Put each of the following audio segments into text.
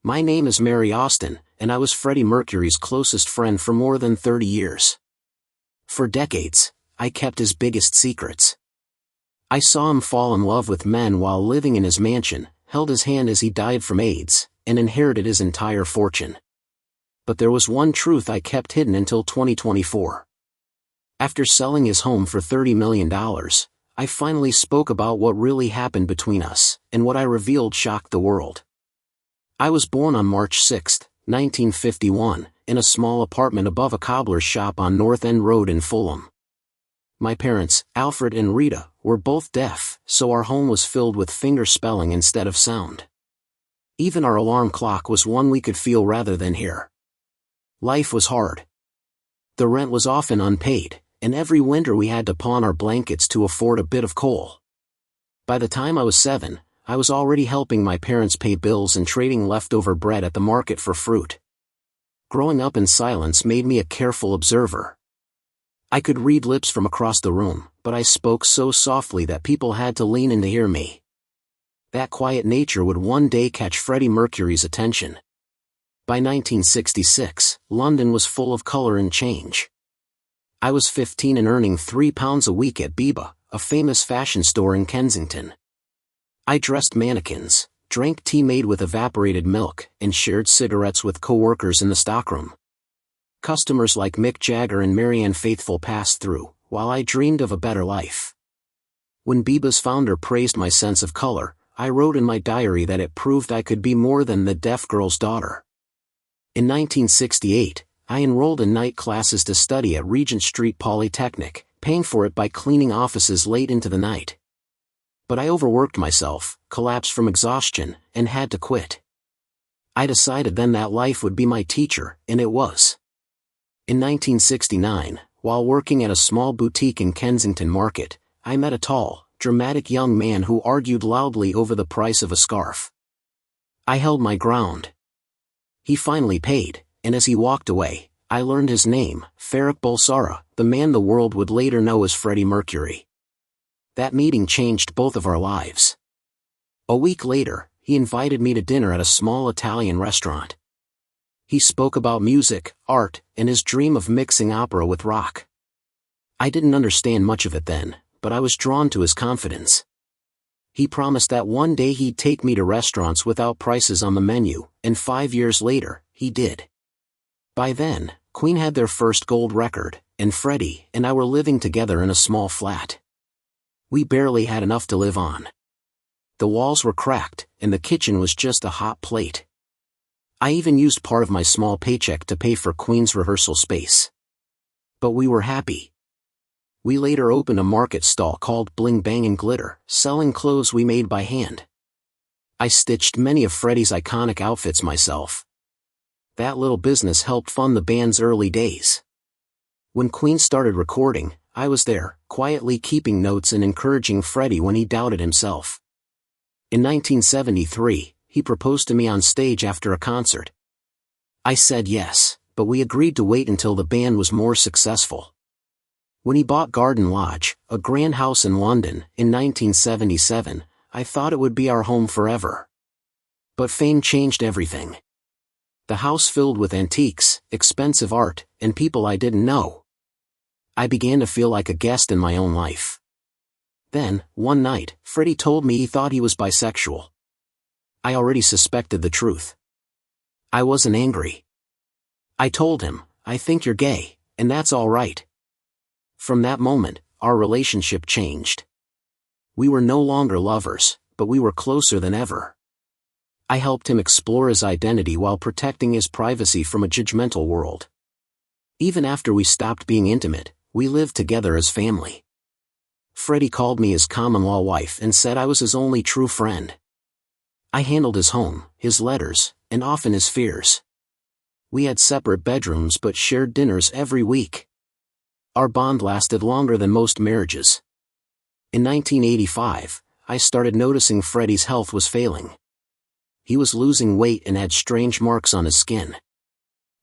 My name is Mary Austin, and I was Freddie Mercury's closest friend for more than 30 years. For decades, I kept his biggest secrets. I saw him fall in love with men while living in his mansion, held his hand as he died from AIDS, and inherited his entire fortune. But there was one truth I kept hidden until 2024. After selling his home for $30 million, I finally spoke about what really happened between us, and what I revealed shocked the world. I was born on March 6, 1951, in a small apartment above a cobbler's shop on North End Road in Fulham. My parents, Alfred and Rita, were both deaf, so our home was filled with finger spelling instead of sound. Even our alarm clock was one we could feel rather than hear. Life was hard. The rent was often unpaid, and every winter we had to pawn our blankets to afford a bit of coal. By the time I was 7, I was already helping my parents pay bills and trading leftover bread at the market for fruit. Growing up in silence made me a careful observer. I could read lips from across the room, but I spoke so softly that people had to lean in to hear me. That quiet nature would one day catch Freddie Mercury's attention. By 1966, London was full of color and change. I was 15 and earning £3 a week at Biba, a famous fashion store in Kensington. I dressed mannequins, drank tea made with evaporated milk, and shared cigarettes with co-workers in the stockroom. Customers like Mick Jagger and Marianne Faithfull passed through, while I dreamed of a better life. When Biba's founder praised my sense of color, I wrote in my diary that it proved I could be more than the deaf girl's daughter. In 1968, I enrolled in night classes to study at Regent Street Polytechnic, paying for it by cleaning offices late into the night. But I overworked myself, collapsed from exhaustion, and had to quit. I decided then that life would be my teacher, and it was. In 1969, while working at a small boutique in Kensington Market, I met a tall, dramatic young man who argued loudly over the price of a scarf. I held my ground. He finally paid, and as he walked away, I learned his name, Farrokh Bulsara, the man the world would later know as Freddie Mercury. That meeting changed both of our lives. A week later, he invited me to dinner at a small Italian restaurant. He spoke about music, art, and his dream of mixing opera with rock. I didn't understand much of it then, but I was drawn to his confidence. He promised that one day he'd take me to restaurants without prices on the menu, and 5 years later, he did. By then, Queen had their first gold record, and Freddie and I were living together in a small flat. We barely had enough to live on. The walls were cracked, and the kitchen was just a hot plate. I even used part of my small paycheck to pay for Queen's rehearsal space. But we were happy. We later opened a market stall called Bling Bang and Glitter, selling clothes we made by hand. I stitched many of Freddie's iconic outfits myself. That little business helped fund the band's early days. When Queen started recording, I was there, quietly keeping notes and encouraging Freddie when he doubted himself. In 1973, he proposed to me on stage after a concert. I said yes, but we agreed to wait until the band was more successful. When he bought Garden Lodge, a grand house in London, in 1977, I thought it would be our home forever. But fame changed everything. The house filled with antiques, expensive art, and people I didn't know. I began to feel like a guest in my own life. Then, one night, Freddie told me he thought he was bisexual. I already suspected the truth. I wasn't angry. I told him, "I think you're gay, and that's all right." From that moment, our relationship changed. We were no longer lovers, but we were closer than ever. I helped him explore his identity while protecting his privacy from a judgmental world. Even after we stopped being intimate, we lived together as family. Freddie called me his common-law wife and said I was his only true friend. I handled his home, his letters, and often his fears. We had separate bedrooms but shared dinners every week. Our bond lasted longer than most marriages. In 1985, I started noticing Freddie's health was failing. He was losing weight and had strange marks on his skin.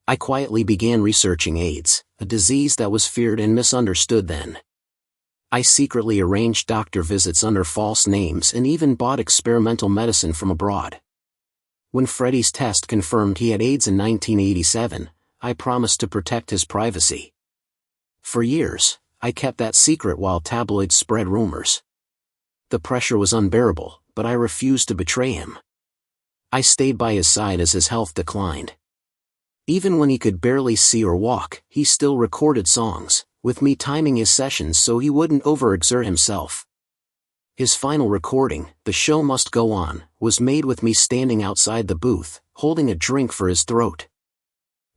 I quietly began researching AIDS, a disease that was feared and misunderstood then. I secretly arranged doctor visits under false names and even bought experimental medicine from abroad. When Freddie's test confirmed he had AIDS in 1987, I promised to protect his privacy. For years, I kept that secret while tabloids spread rumors. The pressure was unbearable, but I refused to betray him. I stayed by his side as his health declined. Even when he could barely see or walk, he still recorded songs, with me timing his sessions so he wouldn't overexert himself. His final recording, "The Show Must Go On," was made with me standing outside the booth, holding a drink for his throat.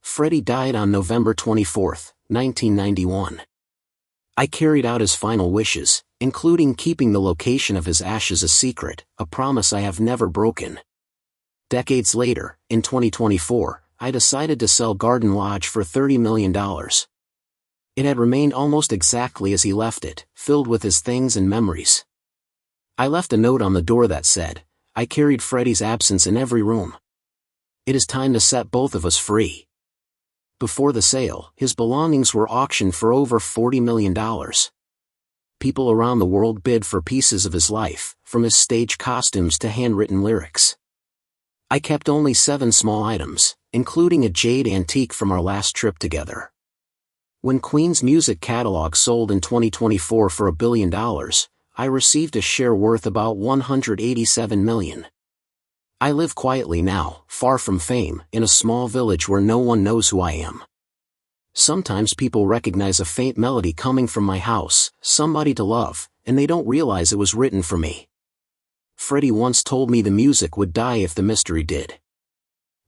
Freddie died on November 24, 1991. I carried out his final wishes, including keeping the location of his ashes a secret, a promise I have never broken. Decades later, in 2024, I decided to sell Garden Lodge for $30 million. It had remained almost exactly as he left it, filled with his things and memories. I left a note on the door that said, "I carried Freddie's absence in every room. It is time to set both of us free." Before the sale, his belongings were auctioned for over $40 million. People around the world bid for pieces of his life, from his stage costumes to handwritten lyrics. I kept only 7 small items, including a jade antique from our last trip together. When Queen's music catalog sold in 2024 for $1 billion, I received a share worth about $187 million. I live quietly now, far from fame, in a small village where no one knows who I am. Sometimes people recognize a faint melody coming from my house, "Somebody to Love," and they don't realize it was written for me. Freddie once told me the music would die if the mystery did.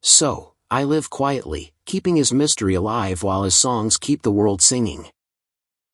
So, I live quietly, keeping his mystery alive while his songs keep the world singing.